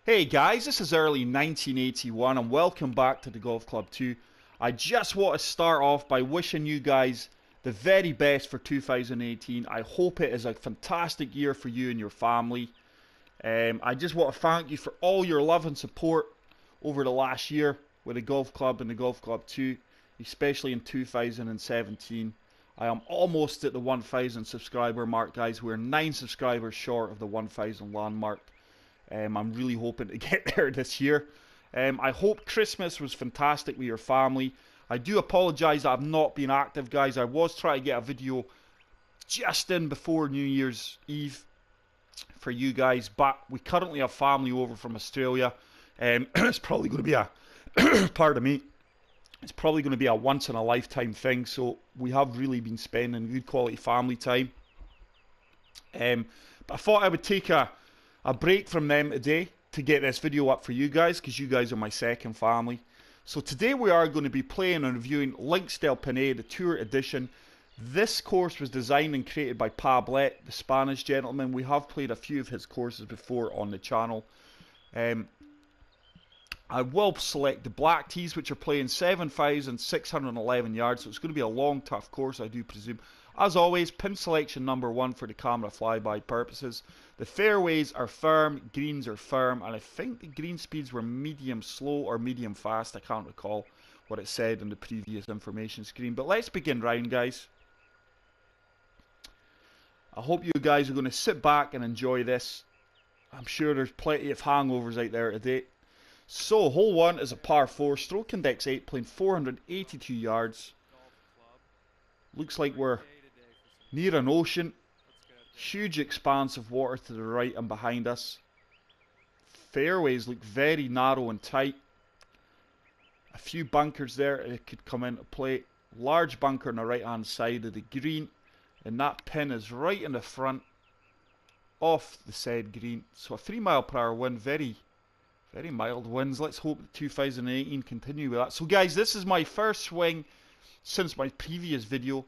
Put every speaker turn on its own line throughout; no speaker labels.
Hey guys, this is early 1981 and welcome back to the Golf Club 2. I just want to start off by wishing you guys the very best for 2018. I hope it is a fantastic year for you and your family. I just want to thank you for all your love and support over the last year with the Golf Club and the Golf Club 2, especially in 2017. I am almost at the 1,000 subscriber mark, guys. We're 9 subscribers short of the 1,000 landmark. I'm really hoping to get there this year. I hope Christmas was fantastic with your family. I do apologise that I've not been active, guys. I was trying to get a video just in before New Year's Eve for you guys, but we currently have family over from Australia. It's probably going to be a, pardon me, it's probably going to be a once in a lifetime thing, so we have really been spending good quality family time. But I thought I would take a break from them today to get this video up for you guys, because you guys are my second family. So today we are going to be playing and reviewing Links Del Pinet, the Tour Edition. This course was designed and created by Pablet, the Spanish gentleman. We have played a few of his courses before on the channel. I will select the black tees, which are playing 7,611 yards, so it's going to be a long, tough course, I do presume. As always, pin selection number 1 for the camera flyby purposes. The fairways are firm, greens are firm, and I think the green speeds were medium slow or medium fast. I can't recall what it said on the previous information screen. But let's begin round, guys. I hope you guys are going to sit back and enjoy this. I'm sure there's plenty of hangovers out there today. So, hole 1 is a par 4, stroke index 8, playing 482 yards. Looks like we're near an ocean. Huge expanse of water to the right and behind us. Fairways look very narrow and tight. A few bunkers there that could come into play. Large bunker on the right hand side of the green. And that pin is right in the front off the said green. So a 3 mile per hour wind, very mild winds. Let's hope that 2018 continue with that. So guys, this is my first swing since my previous video,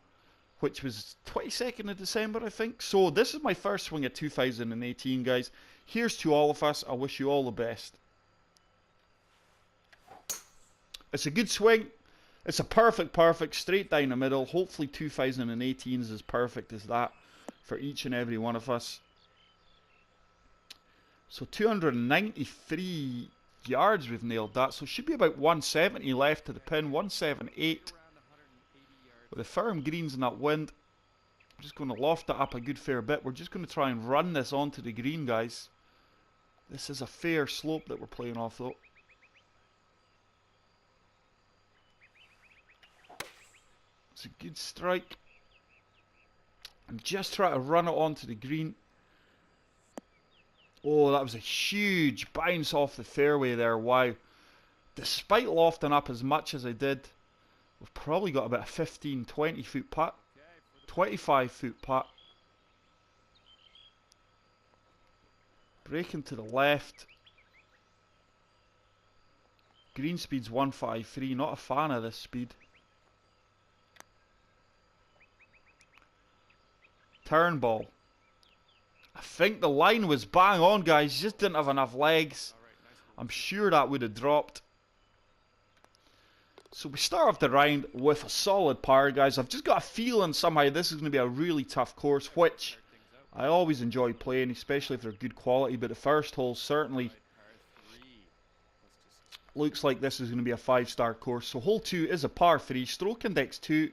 which was 22nd of December, I think. So this is my first swing of 2018, guys. Here's to all of us. I wish you all the best. It's a good swing. It's a perfect, straight down the middle. Hopefully 2018 is as perfect as that for each and every one of us. So 293 yards we've nailed that. So it should be about 170 left to the pin. 178. With the firm greens and that wind, I'm just going to loft it up a good fair bit. We're just going to try and run this onto the green, guys. This is a fair slope that we're playing off, though. It's a good strike. I'm just trying to run it onto the green. Oh, that was a huge bounce off the fairway there. Wow. Despite lofting up as much as I did, we've probably got about a 15, 20 foot putt. 25 foot putt. Breaking to the left. Green speed's 153. Not a fan of this speed. Turn ball. I think the line was bang on, guys. Just didn't have enough legs. I'm sure that would have dropped. So we start off the round with a solid par, guys. I've just got a feeling somehow this is going to be a really tough course, which I always enjoy playing, especially if they're good quality. But the first hole certainly looks like this is going to be a 5-star course. So hole 2 is a par 3, stroke index 2,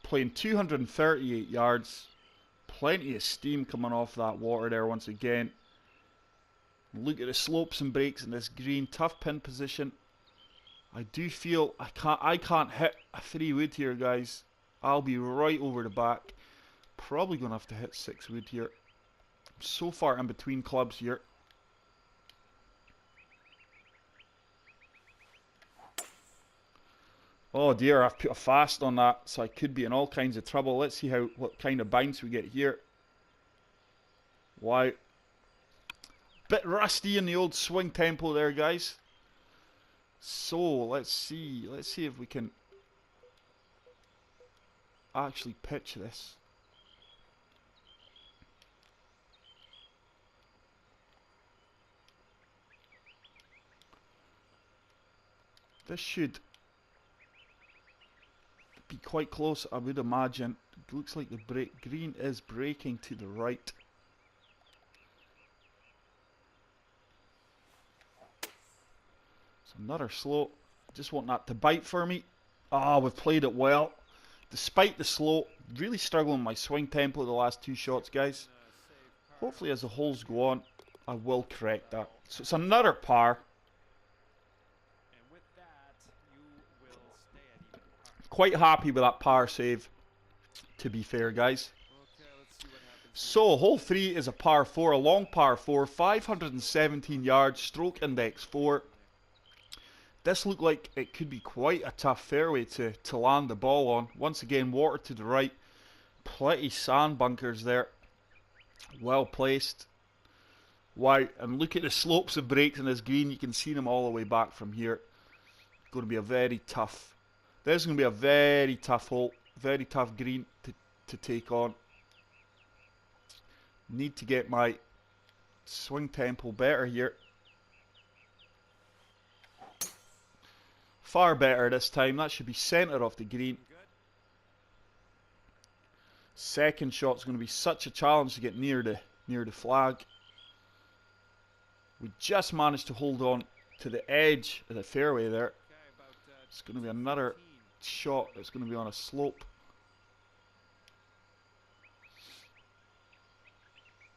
playing 238 yards. Plenty of steam coming off that water there once again. Look at the slopes and breaks in this green. Tough pin position. I do feel I can't hit a 3-wood here, guys. I'll be right over the back. Probably going to have to hit 6-wood here. I'm so far in between clubs here. Oh dear, I've put a fast on that, so I could be in all kinds of trouble. Let's see what kind of bounce we get here. Wow. Bit rusty in the old swing tempo there, guys. So, let's see if we can actually pitch this. This should be quite close, I would imagine. It looks like the green is breaking to the right. So another slope. Just want that to bite for me. Ah, we've played it well. Despite the slope, really struggling with my swing tempo the last two shots, guys. Hopefully as the holes go on, I will correct that. So it's another par. Quite happy with that par save, to be fair, guys. So hole 3 is a par 4, a long par 4, 517 yards, stroke index 4. This looked like it could be quite a tough fairway to land the ball on. Once again, water to the right. Plenty sand bunkers there. Well placed. Wow, and look at the slopes and breaks in this green. You can see them all the way back from here. Going to be a very tough. This is going to be a very tough hole. Very tough green to take on. Need to get my swing tempo better here. Far better this time. That should be centre off the green. Second shot's going to be such a challenge to get near the flag. We just managed to hold on to the edge of the fairway there. It's going to be another shot that's going to be on a slope.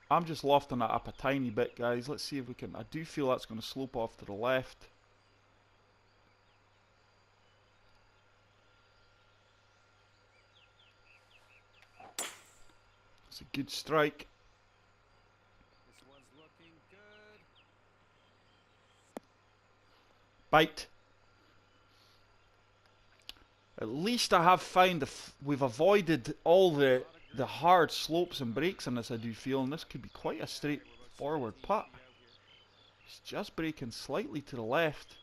I'm just lofting that up a tiny bit, guys. Let's see if we can. I do feel that's going to slope off to the left. It's a good strike.
This one's looking good.
Bite. At least I have found we've avoided all the hard slopes and breaks in this, I do feel, and this could be quite a straightforward putt. It's just breaking slightly to the left.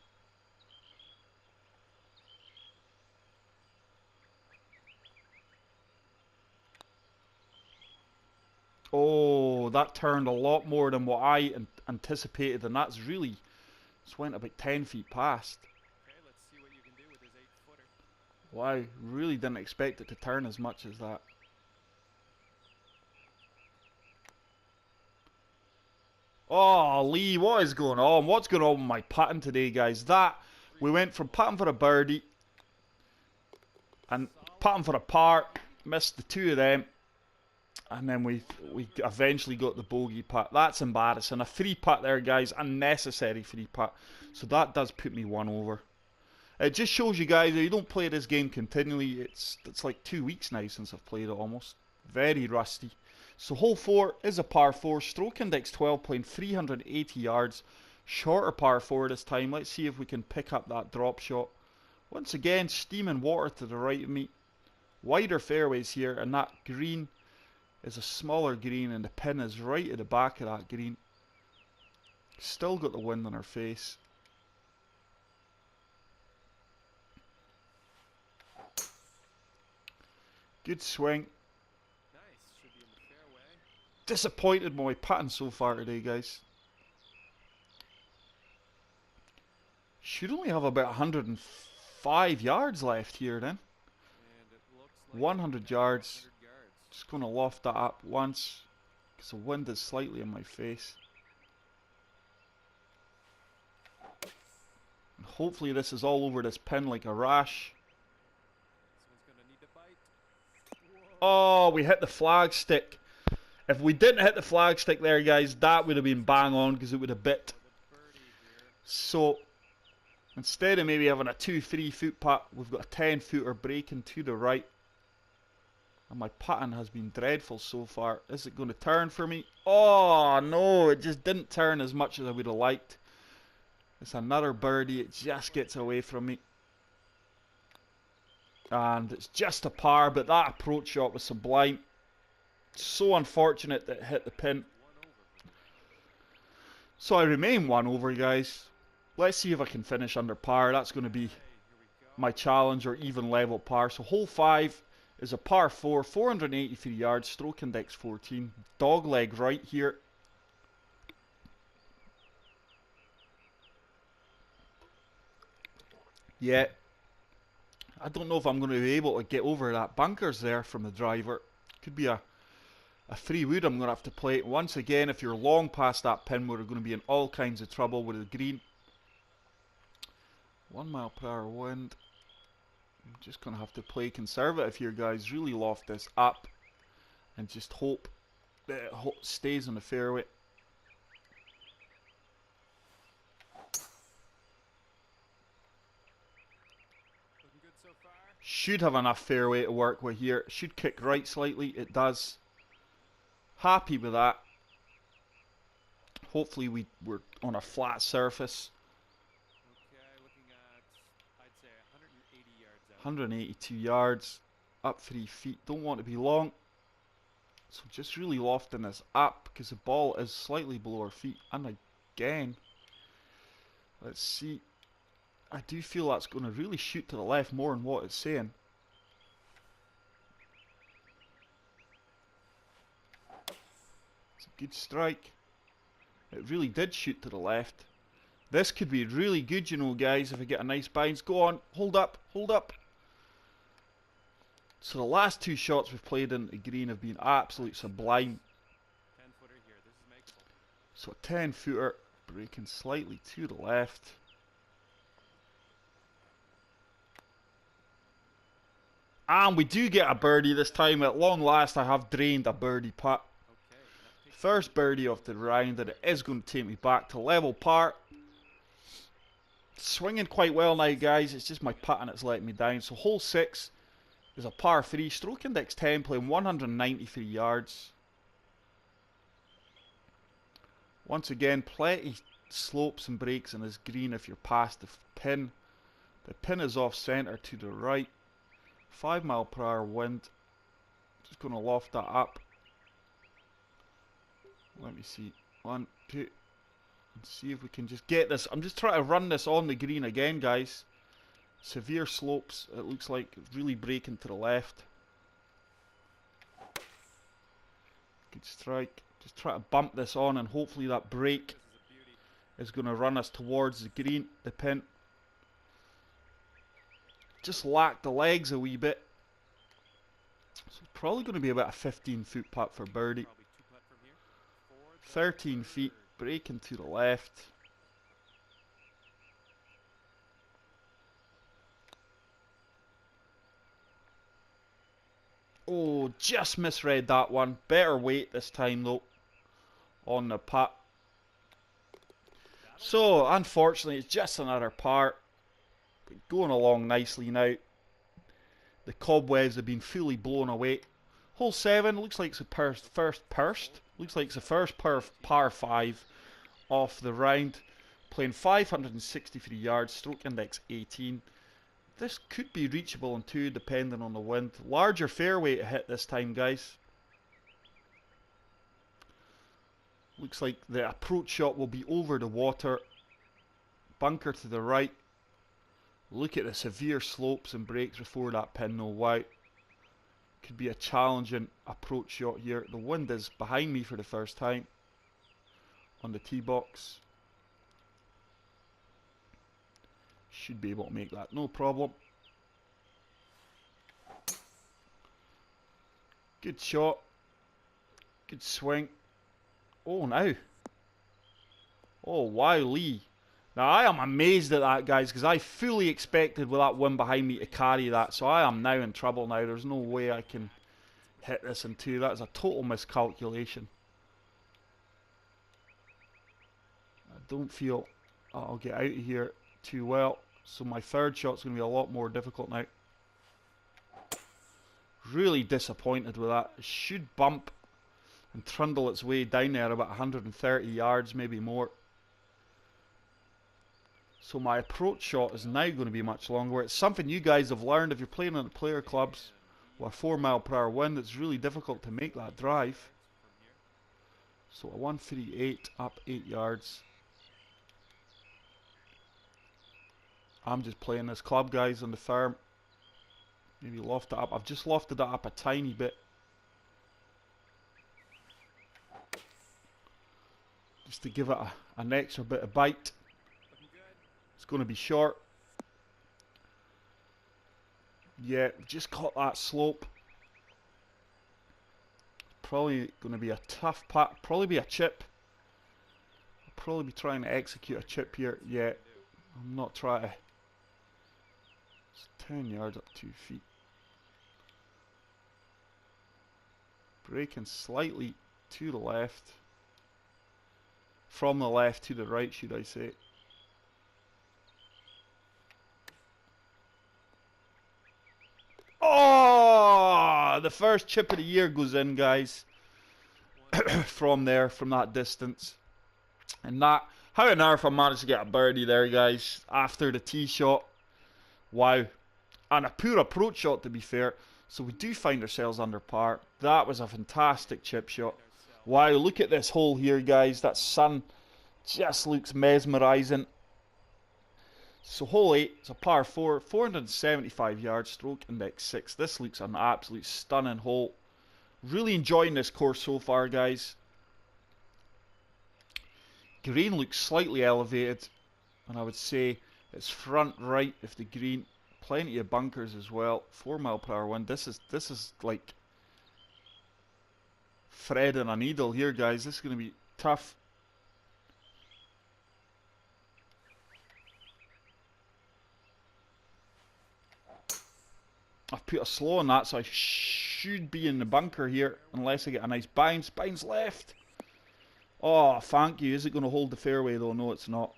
Oh, that turned a lot more than what I anticipated, and that's really, it's went about 10 feet past.
Okay, let's see what you can do with this 8-footer.
Wow, really didn't expect it to turn as much as that. Oh, Lee, what is going on? What's going on with my putting today, guys? We went from putting for a birdie and putting for a par, missed the two of them, and then we eventually got the bogey putt. That's embarrassing. A free putt there, guys, unnecessary free putt. So that does put me one over. It just shows you guys that you don't play this game continually. It's like 2 weeks now since I've played it almost. Very rusty. So hole 4 is a par 4, stroke index 12, playing 380 yards. Shorter par 4 this time. Let's see if we can pick up that drop shot. Once again, steaming water to the right of me. Wider fairways here, and that green is a smaller green, and the pin is right at the back of that green. Still got the wind in our face. Good swing.
Nice, should be in the fairway.
Disappointed with my putting so far today, guys. Should only have about 105 yards left here then.
And it looks like
100 yards.
100 yards.
Just going to loft that up once, because the wind is slightly in my face. And hopefully this is all over this pin like a rash.
This one's gonna need to bite. Whoa.
Oh, we hit the flag stick. If we didn't hit the flag stick there, guys, that would have been bang on, because it would have bit.
The birdie here.
So instead of maybe having a 2-3 foot putt, we've got a 10-footer breaking to the right. And my putting has been dreadful so far. Is it going to turn for me? Oh no, it just didn't turn as much as I would have liked. It's another birdie. It just gets away from me. And it's just a par, but that approach shot was sublime. So unfortunate that it hit the pin. So I remain one over, guys. Let's see if I can finish under par. That's going to be my challenge, or even level par. So hole 5 is a par 4, 483 yards, stroke index 14. Dog leg right here. Yeah. I don't know if I'm going to be able to get over that bunkers there from the driver. Could be a free wood I'm going to have to play. Once again, if you're long past that pin, we're going to be in all kinds of trouble with the green. 1 mile per hour wind. I'm just going to have to play conservative here, guys. Really loft this up and just hope that it stays on the fairway.
Looking good so far.
Should have enough fairway to work with here. Should kick right slightly. It does. Happy with that. Hopefully we're on a flat surface.
Okay, looking at, I'd say 180 yards out.
182 yards. Up 3 feet. Don't want to be long. So just really lofting this up because the ball is slightly below our feet. And again, let's see. I do feel that's going to really shoot to the left more than what it's saying. It's a good strike. It really did shoot to the left. This could be really good, you know, guys, if we get a nice bounce. Go on, hold up, hold up. So the last 2 shots we've played in the green have been absolute sublime.
10-footer here. This is makeable.
So a 10-footer, breaking slightly to the left. And we do get a birdie this time. At long last, I have drained a birdie putt.
Okay, that takes
First birdie of the round, and it is going to take me back to level par. Swinging quite well now, guys. It's just my putting that's letting me down. So hole 6 is a par 3. Stroke index 10, playing 193 yards. Once again, plenty slopes and breaks in this green if you're past the pin. The pin is off centre to the right. 5 mile per hour wind. Just going to loft that up. Let me see. 1, 2. And see if we can just get this. I'm just trying to run this on the green again, guys. Severe slopes. It looks like it's really breaking to the left. Good strike. Just try to bump this on and hopefully that break
this is a beauty.
is going to run us towards the green, the pin. Just lack the legs a wee bit. So probably going to be about a 15-foot putt for birdie.
Probably 2 putt from here. For the
13 feet,
bird.
breaking to the left. Oh, just misread that one. Better weight this time though on the putt. So unfortunately it's just another par. But going along nicely now. The cobwebs have been fully blown away. Hole 7 looks like it's the first par 5 off the round. Playing 563 yards, stroke index 18. This could be reachable in 2 depending on the wind. Larger fairway to hit this time, guys. Looks like the approach shot will be over the water. Bunker to the right. Look at the severe slopes and breaks before that pin though. Wow. Could be a challenging approach shot here. The wind is behind me for the first time on the tee box. Should be able to make that, no problem. Good shot. Good swing. Oh, now. Oh, wow, Lee. Now, I am amazed at that, guys, because I fully expected with that wind behind me to carry that. So I am now in trouble now. There's no way I can hit this in 2. That is a total miscalculation. I don't feel I'll get out of here too well. So my third shot's going to be a lot more difficult now. Really disappointed with that. It should bump and trundle its way down there about 130 yards, maybe more. So my approach shot is now going to be much longer. It's something you guys have learned if you're playing on the player clubs with a 4 mile per hour wind. It's really difficult to make that drive. So a 138 up 8 yards. I'm just playing this club, guys, on the farm. Maybe loft it up. I've just lofted it up a tiny bit. Just to give it an extra bit of bite.
Looking good.
It's going to be short. Yeah, just caught that slope. Probably going to be a tough putt. Probably be a chip. I'll probably be trying to execute a chip here. Yeah, I'm not trying to. It's 10 yards up 2 feet. Braking slightly to the left. From the left to the right, should I say. Oh, the first chip of the year goes in, guys. From there, from that distance. And that, how on earth I managed to get a birdie there, guys, after the tee shot. Wow. And a poor approach shot, to be fair. So we do find ourselves under par. That was a fantastic chip shot. Wow, look at this hole here, guys. That sun just looks mesmerising. So hole 8, it's a par 4, 475 yards, stroke index 6. This looks an absolute stunning hole. Really enjoying this course so far, guys. Green looks slightly elevated, and I would say it's front right if the green. Plenty of bunkers as well. 4 mile per hour wind. This is like thread and a needle here, guys. This is going to be tough. I've put a slow on that, so I should be in the bunker here, unless I get a nice bounce. Bounce left. Oh, thank you. Is it going to hold the fairway, though? No, it's not.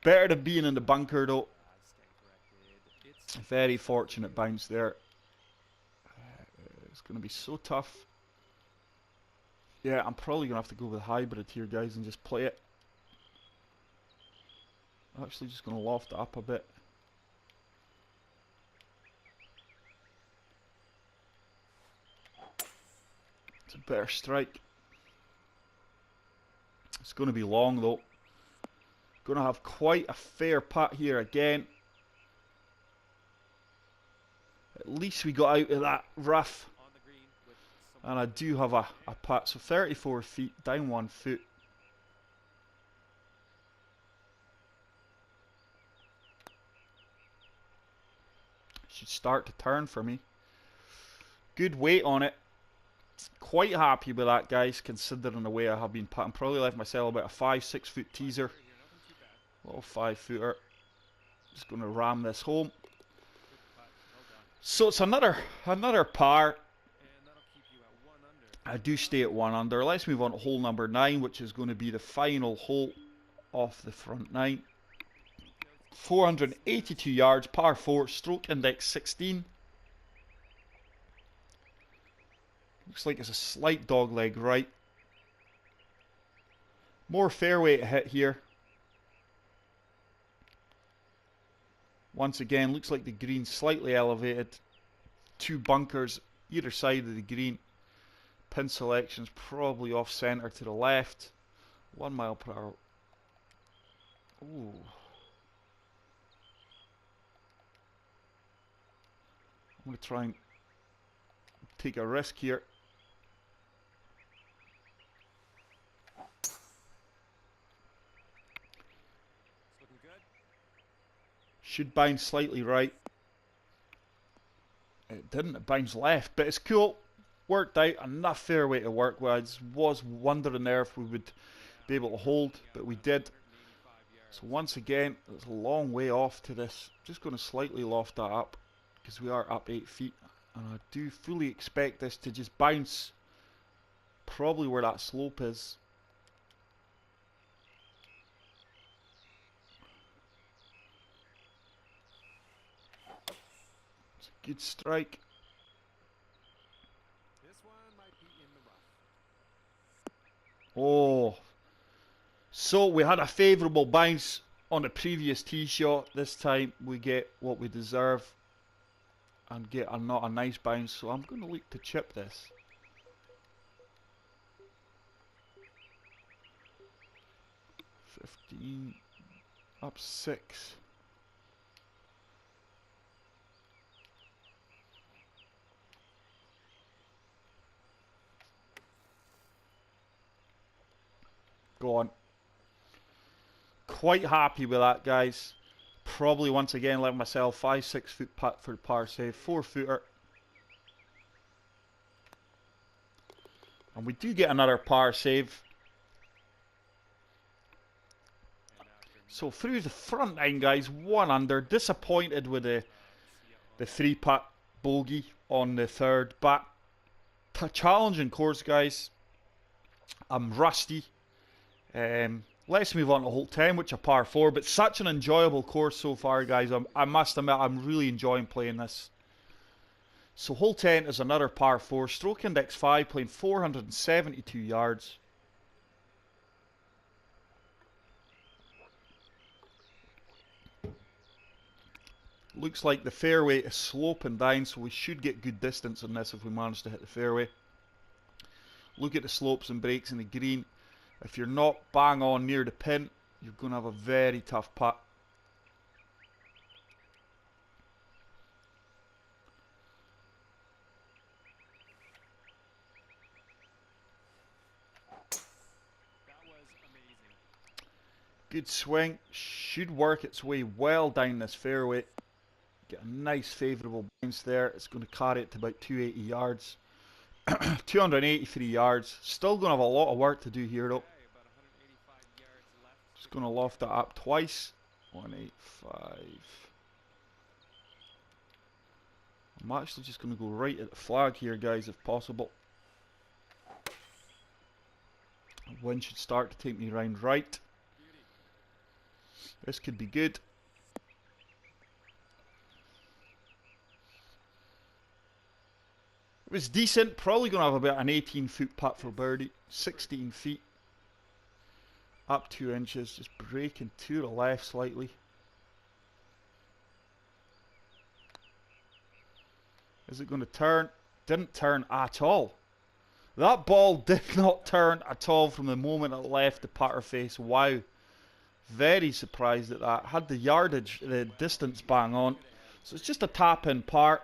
Better than being in the bunker, though. Very fortunate bounce there. It's going to be so tough. Yeah, I'm probably going to have to go with hybrid here, guys, and just play it. I'm actually just going to loft it up a bit. It's a better strike. It's going to be long, though. Going to have quite a fair putt here again. At least we got out of that rough. And I do have a putt. So 34 feet, down 1 foot. Should start to turn for me. Good weight on it. Quite happy with that, guys, considering the way I have been putting. Probably left myself about a 5-6 foot teaser. Little 5 footer. Just going to ram this home. So it's another par. I do stay at 1 under. Let's move on to hole number 9, which is going to be the final hole off the front 9. 482 yards, par 4, stroke index 16. Looks like it's a slight dogleg right. More fairway to hit here. Once again, looks like the green slightly elevated. 2 bunkers either side of the green. Pin selection's probably off centre to the left. 1 mile per hour. Ooh. I'm going to try and take a risk here. Should bounce slightly right. It didn't, it bounced left, but it's cool. Worked out, enough fairway to work with. I was wondering there if we would be able to hold, but we did. So once again, it's a long way off to this. Just going to slightly loft that up, because we are up 8 feet. And I do fully expect this to just bounce probably where that slope is. It's a good strike. Oh, so we had a favourable bounce on the previous tee shot. This time we get what we deserve and get not a nice bounce. So I'm going to look to chip this. Up 6. Go on. Quite happy with that, guys. Probably once again let myself 5-6 foot putt for the par save, 4-footer. And we do get another par save. So through the front nine, guys, 1 under. Disappointed with the 3-putt bogey on the third, but challenging course, guys. I'm rusty. Let's move on to hole 10, which is a par 4, but such an enjoyable course so far, guys. I must admit, I'm really enjoying playing this. So hole 10 is another par 4, stroke index 5, playing 472 yards. Looks like the fairway is sloping down, so we should get good distance on this if we manage to hit the fairway. Look at the slopes and breaks in the green. If you're not bang on near the pin, you're going to have a very tough putt.
That was amazing.
Good swing. Should work its way well down this fairway. Get a nice favourable bounce there. It's going to carry it to about 280 yards. 283 yards. Still going to have a lot of work to do here though.
Okay, about 185 yards left.
Just going to loft it up twice. 185. I'm actually just going to go right at the flag here, guys, if possible. Wind should start to take me round right.
Beauty.
This could be good. It was decent. Probably going to have about an 18-foot putt for birdie. 16 feet. Up 2 inches. Just breaking to the left slightly. Is it going to turn? Didn't turn at all. That ball did not turn at all from the moment it left the putter face. Wow. Very surprised at that. Had the yardage, the distance bang on. So it's just a tap-in par.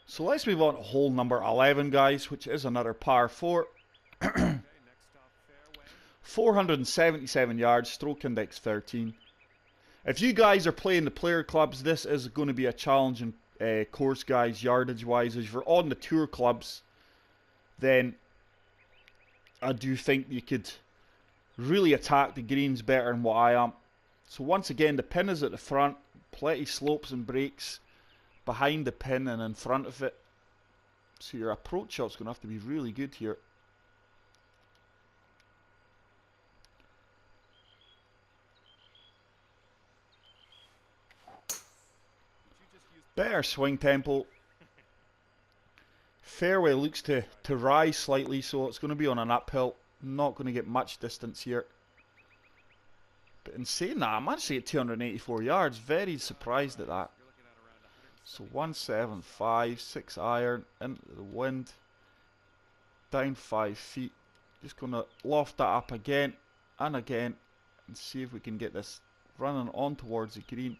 So let's move on to hole number 11, guys, which is another par 4. 477 yards, stroke index 13. If you guys are playing the player clubs, this is going to be a challenging course, guys, yardage-wise. If you're on the tour clubs, then I do think you could really attack the greens better than what I am. So once again, the pin is at the front, plenty slopes and breaks behind the pin and in front of it. So your approach shot's going to have to be really good here. Better swing tempo. Fairway looks to rise slightly, so it's going to be on an uphill. Not going to get much distance here. But in saying that, I'm actually at 284 yards. Very surprised at that. So 175, 6 iron, into the wind. Down 5 feet. Just going to loft that up again and again. And see if we can get this running on towards the green.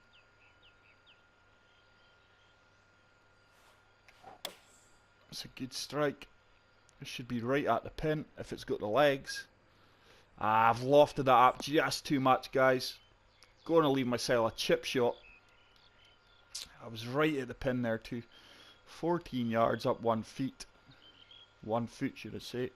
It's a good strike. It should be right at the pin if it's got the legs. I've lofted that up just too much, guys. Going to leave myself a chip shot. I was right at the pin there too. 14 yards up 1 feet. 1 foot, should I say.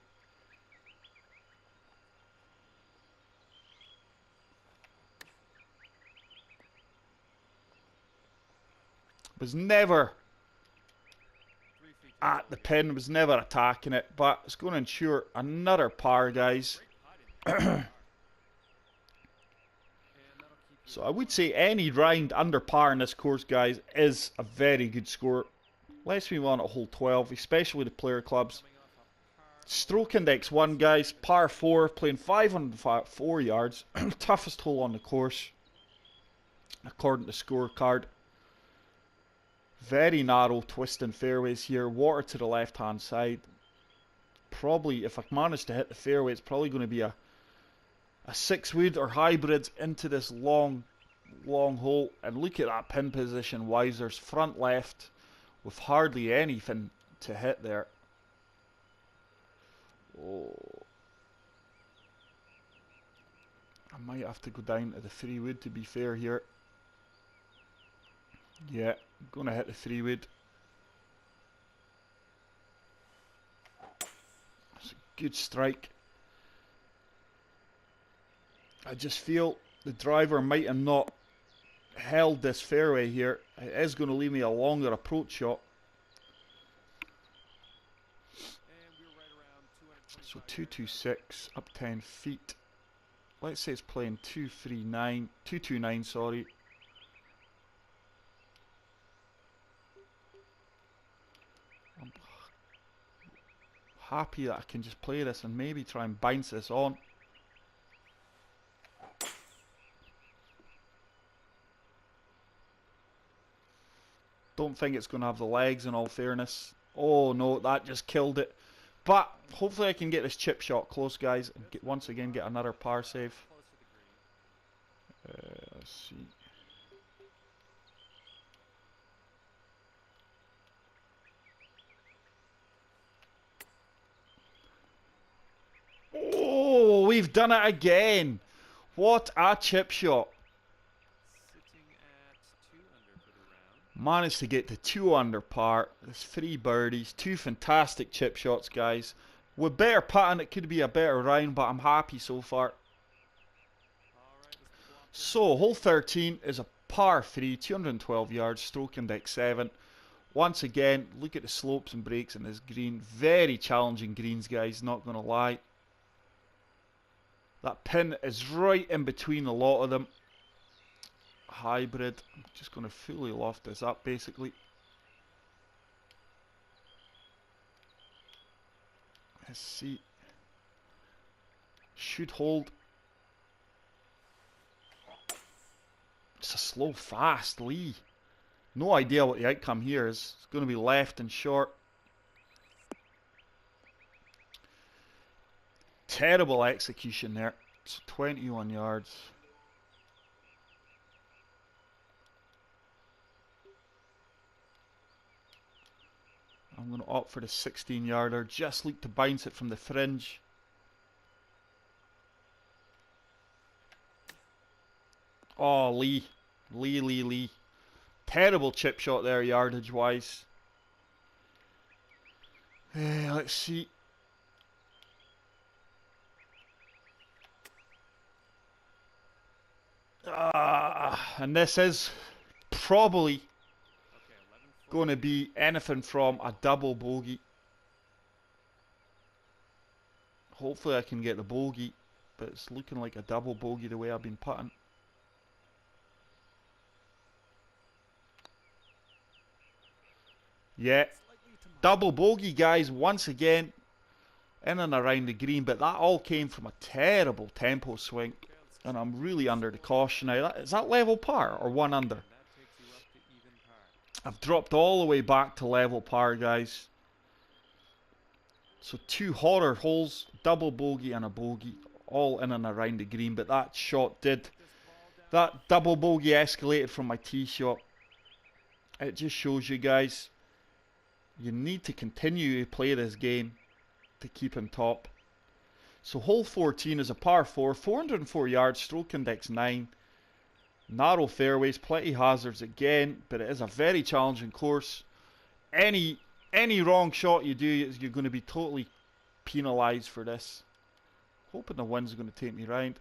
Was never at the pin, was never attacking it, but it's going to ensure another par, guys. So I would say any round under par in this course, guys, is a very good score. Let's move on to hole 12, especially the player clubs. Stroke index 1, guys, par 4, playing 504 yards. Toughest hole on the course, according to scorecard. Very narrow twisting fairways here. Water to the left hand side. Probably, if I manage to hit the fairway, it's probably going to be a 6-wood or hybrid into this long hole. And look at that pin position, Wisers. Front left with hardly anything to hit there. Oh. I might have to go down to the 3-wood to be fair here. Yeah, I'm gonna hit the 3-wood. It's a good strike. I just feel the driver might have not held this fairway here. It is going to leave me a longer approach shot.
And we were right around 225
So 226 up 10 feet. Let's say it's playing 229, sorry. I'm happy that I can just play this and maybe try and bounce this on. Don't think it's going to have the legs in all fairness. Oh no, that just killed it. But hopefully I can get this chip shot close, guys, and once again get another par save.
close to the green.
Let's see. Oh, we've done it again. What a chip shot.
Sitting at 2 under for the round.
Managed to get to 2 under par. There's 3 birdies, 2 fantastic chip shots, guys. With better putting, it could be a better round, but I'm happy so far.
All right, let's block this.
So, hole 13 is a par 3, 212 yards, stroke index 7. Once again, look at the slopes and breaks in this green. Very challenging greens, guys, not going to lie. That pin is right in between a lot of them. Hybrid. I'm just going to fully loft this up, basically. Let's see. Should hold. It's a slow, fast Lee. No idea what the outcome here is. It's going to be left and short. Terrible execution there. It's 21 yards. I'm going to opt for the 16-yarder. Just like to bounce it from the fringe. Oh, Lee. Lee. Terrible chip shot there, yardage-wise. Let's see. And this is probably
Okay, 11 foot.
going to be anything from a double bogey. Hopefully I can get the bogey, but it's looking like a double bogey the way I've been putting. Yeah, double bogey, guys, once again, in and around the green, but that all came from a terrible tempo swing, and I'm really under the caution now. Is that level par or 1 under?
That takes you up to even par.
I've dropped all the way back to level par, guys. So 2 horror holes, double bogey and a bogey, all in and around the green, but that shot did. That double bogey escalated from my tee shot. It just shows you guys, you need to continue to play this game to keep in top. So hole 14 is a par 4, 404 yards, stroke index 9. Narrow fairways, plenty hazards again, but it is a very challenging course. Any wrong shot you do, you're going to be totally penalised for this. Hoping the wind's going to take me round.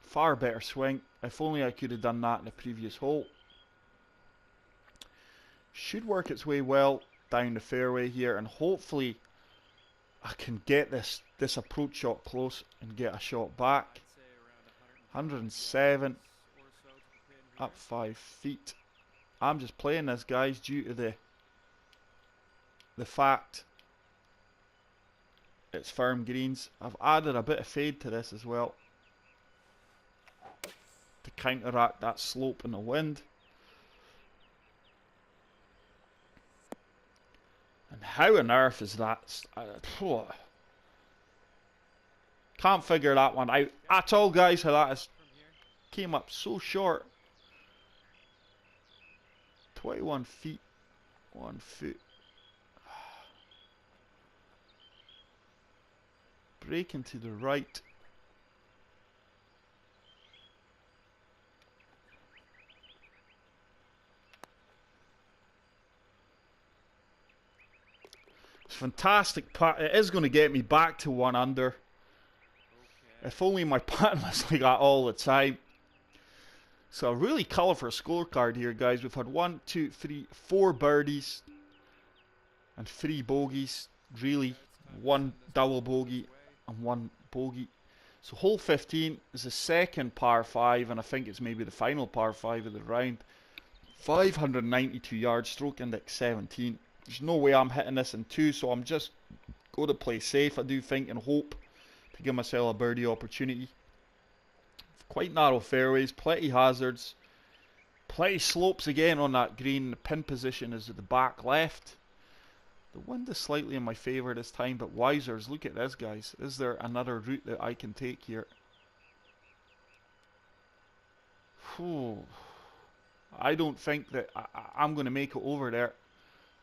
Far better swing. If only I could have done that in the previous hole. Should work its way well down the fairway here, and hopefully I can get this approach shot close and get a shot back.
I'd say around
107
or so to the pin
up 5 feet. I'm just playing this, guys, due to the fact it's firm greens. I've added a bit of fade to this as well to counteract that slope in the wind. And how on earth is that? Can't figure that one out at all, guys, how that is,
from here.
came up so short. 21 feet, 1 foot. Breaking to the right. It's fantastic putt. It is going to get me back to 1 under.
Okay.
If only my putting was like that all the time. So a really colourful scorecard here, guys. We've had 1, 2, 3, 4 birdies and 3 bogeys. Really, 1 double bogey and 1 bogey. So hole 15 is the second par 5, and I think it's maybe the final par 5 of the round. 592 yards, stroke index 17. There's no way I'm hitting this in 2, so I'm just going to play safe, I do think, and hope to give myself a birdie opportunity. Quite narrow fairways, plenty hazards, plenty slopes again on that green. The pin position is at the back left. The wind is slightly in my favour this time, but wisers, look at this, guys. Is there another route that I can take here? Whew. I don't think that I'm going to make it over there.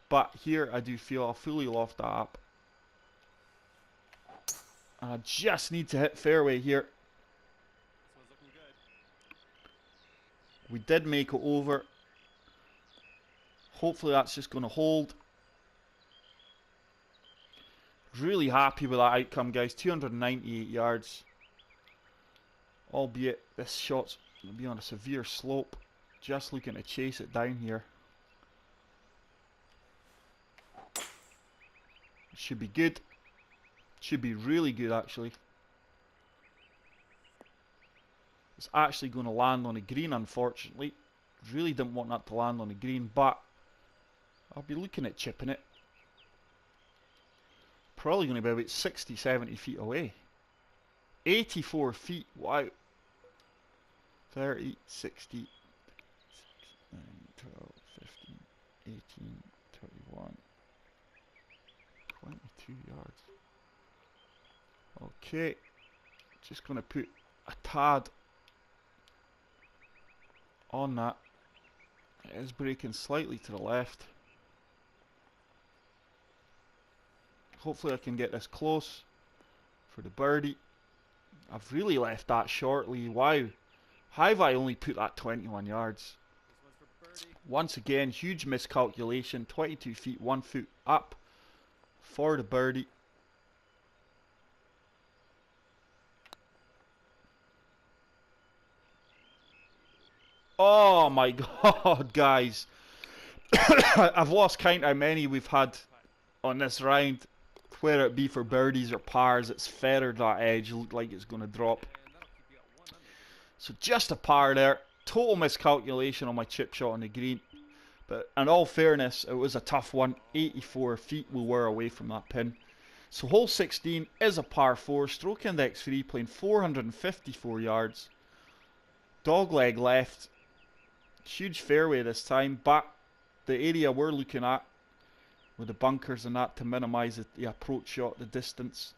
But here I do feel I'll fully loft that up. And I just need to hit fairway here.
This one's looking good.
We did make it over. Hopefully that's just going to hold. Really happy with that outcome, guys. 298 yards. Albeit this shot's going to be on a severe slope. Just looking to chase it down here. Should be good. Should be really good, actually. It's actually going to land on a green, unfortunately. Really didn't want that to land on a green, but I'll be looking at chipping it. Probably going to be about 60, 70 feet away. 84 feet, wow. 30, 60, 9, 12, 15, 18, 21, 22 yards. Okay, just going to put a tad on that. It is breaking slightly to the left. Hopefully I can get this close for the birdie. I've really left that shortly. Wow. How have I only put that 21 yards?
This one's for birdie.
Once again, huge miscalculation. 22 feet, 1 foot up for the birdie. Oh my god, guys. I've lost count how many we've had on this round. Whether it be for birdies or pars, it's feathered that edge. Looked like it's going to drop.
And that'll keep you at 1 under.
So just a par there. Total miscalculation on my chip shot on the green. But in all fairness, it was a tough one. 84 feet we were away from that pin. So hole 16 is a par 4. Stroke index 3, playing 454 yards. Dogleg left. Huge fairway this time. But the area we're looking at, with the bunkers and that, to minimise the approach shot, the distance.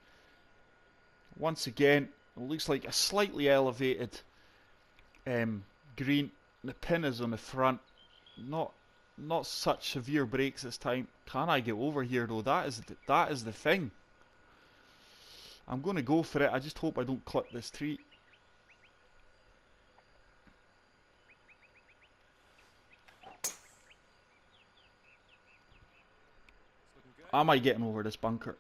Once again, it looks like a slightly elevated green. The pin is on the front. Not such severe breaks this time. Can I get over here though? That is the thing. I'm going to go for it. I just hope I don't clip this tree. Am I getting over this bunker?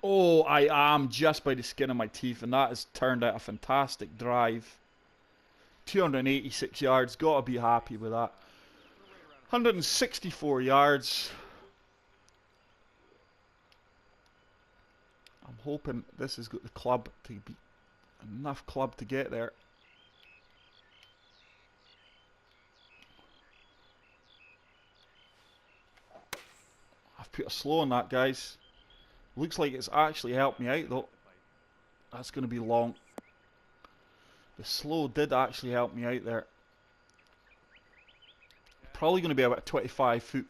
Oh, I am, just by the skin of my teeth, and that has turned out a fantastic drive. 286 yards, gotta be happy with that. 164 yards. I'm hoping this has got the club to be enough club to get there. I've put a slow on that, guys. Looks like it's actually helped me out though. That's going to be long. The slow did actually help me out there. Probably going to be about 25 foot,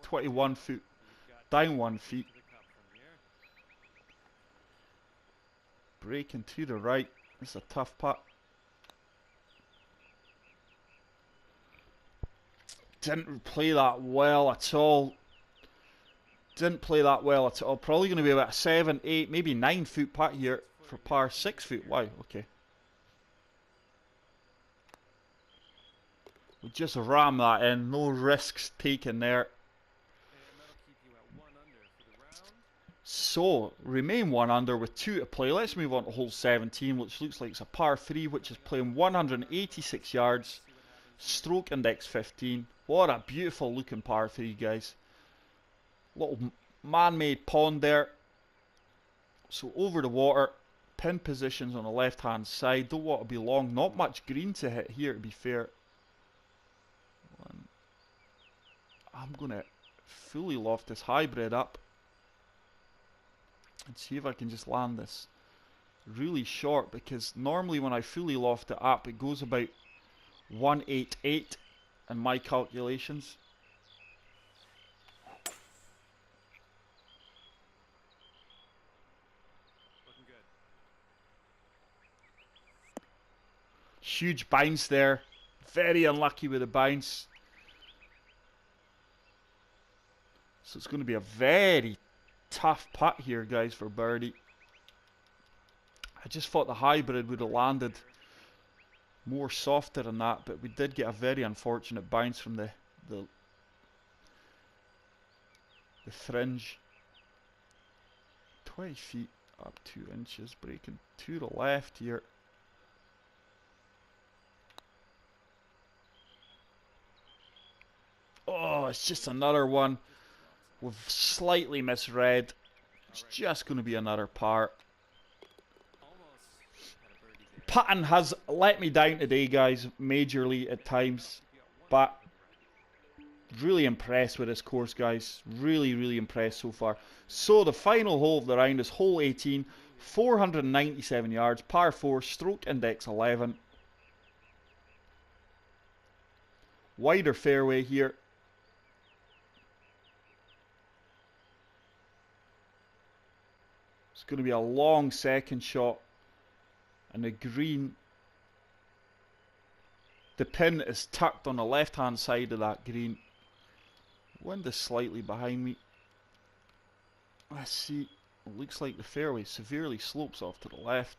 21 foot, down 1 feet. Breaking to the right. It's a tough putt. Didn't play that well at all. Didn't play that well at all. Probably going to be about a 7, 8, maybe 9 foot putt here for par. 6 foot. Wow, okay. We just ram that in. No risks taken there.
And that'll keep you at 1 under for the round.
So, remain 1 under with 2 to play. Let's move on to hole 17, which looks like it's a par 3, which is playing 186 yards. Stroke index 15. What a beautiful looking par 3, guys. Little man-made pond there. So over the water. Pin positions on the left-hand side. Don't want to be long. Not much green to hit here, to be fair. I'm going to fully loft this hybrid up. And see if I can just land this really short. Because normally when I fully loft it up, it goes about 188 in my calculations.
Looking good.
Huge bounce there. Very unlucky with the bounce. So it's going to be a very tough putt here, guys, for birdie. I just thought the hybrid would have landed more softer than that, but we did get a very unfortunate bounce from the fringe. 20 feet up 2 inches, breaking to the left here. Oh, it's just another one. We've slightly misread. It's just going to be another par. Putting has let me down today, guys, majorly at times. But really impressed with this course, guys. Really, really impressed so far. So the final hole of the round is hole 18. 497 yards, par 4, stroke index 11. Wider fairway here. It's going to be a long second shot. And the green, the pin is tucked on the left hand side of that green. Wind is slightly behind me. Let's see. It looks like the fairway severely slopes off to the left.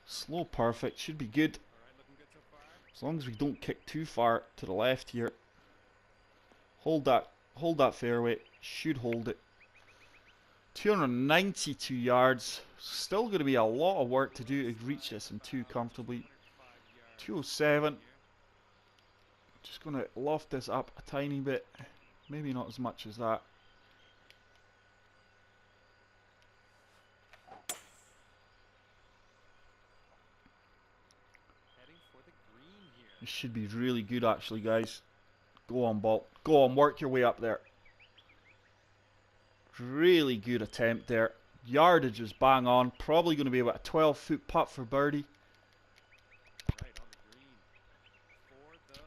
Slow perfect, should be good. As long as we don't kick too far to the left here. Hold that fairway, should hold it. 292 yards. Still going to be a lot of work to do to reach this in 2 comfortably. 207. Just going to loft this up a tiny bit. Maybe not as much as that. This should be really good actually, guys. Go on, ball. Go on, work your way up there. Really good attempt there. Yardage is bang on. Probably going to be about a 12-foot putt for birdie.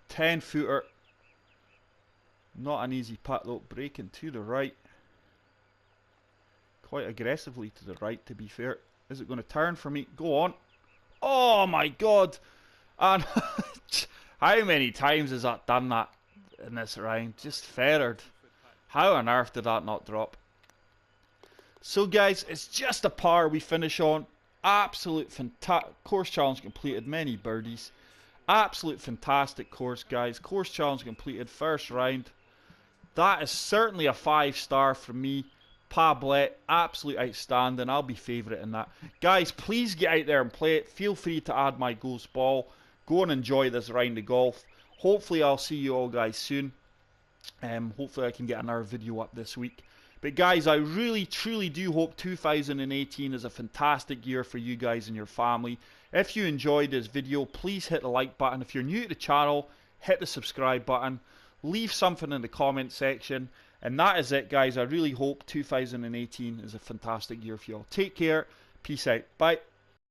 10-footer. Not an easy putt though. Breaking to the right. Quite aggressively to the right, to be fair. Is it going to turn for me? Go on. Oh my god. And how many times has that done that in this round? Just feathered. How on earth did that not drop? So guys, it's just a par we finish on. Absolute fantastic course challenge completed. Many birdies. Absolute fantastic course, guys. Course challenge completed. First round. That is certainly a 5-star from me. Pablet, absolute outstanding. I'll be favourite in that. Guys, please get out there and play it. Feel free to add my ghost ball. Go and enjoy this round of golf. Hopefully I'll see you all guys soon. Hopefully I can get another video up this week. But guys, I really, truly do hope 2018 is a fantastic year for you guys and your family. If you enjoyed this video, please hit the like button. If you're new to the channel, hit the subscribe button. Leave something in the comment section. And that is it, guys. I really hope 2018 is a fantastic year for you all. Take care. Peace out. Bye.